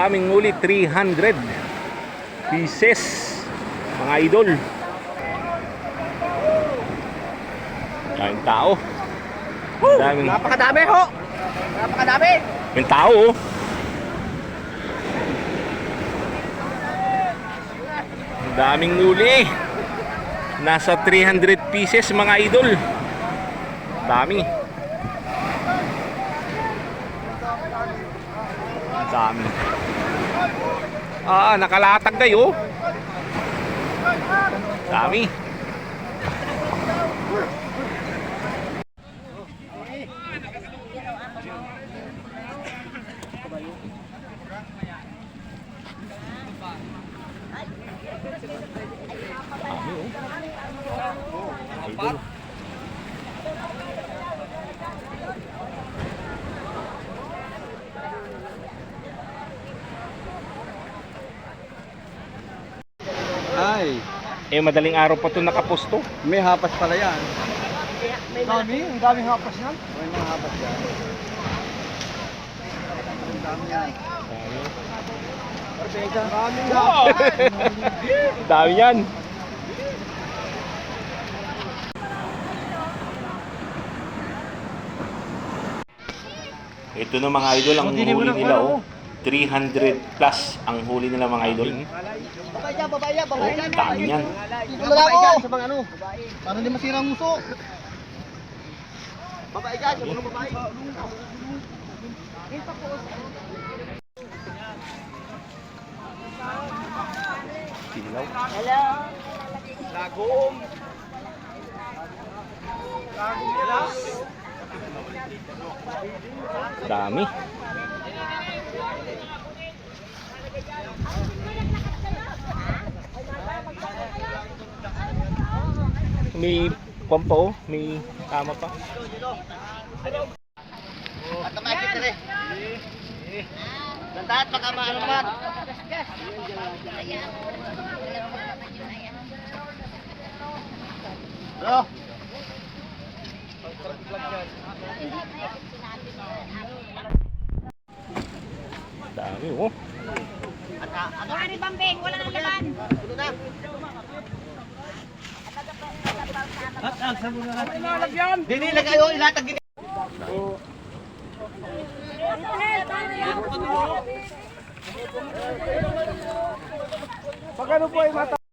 daming huli, 300 pieces mga idol. Daming tao. Daming... Napakadami ho. Napakadami. May tao oh. Daming huli. Nasa 300 pieces mga idol. Dami. Dami. Nakalatag kayo. Dami. Idol. Ay, Madaling araw pa ito nakaposto. may hapas pala yan. Ang daming hapas yan. May mga hapas yan. Ang dami yan. Maraming Wow! Dami yan. Ito na mga idol ang huli nila oh. 300 plus ang huli nila mga idol. Babae yan. Dami yan. Babae yan sa mga ano. Para hindi masira ang muso. Babae yan sa mga babae. Silaw. Hello. Lagom. Dami. May pampa oh, may tama pa. At namakit na rin. Landahat baka maano man. Hello? Dami oh. Wala ni Bambing, wala nang laman. Dili lang kayo ilatag gini. Pagano po ay mata?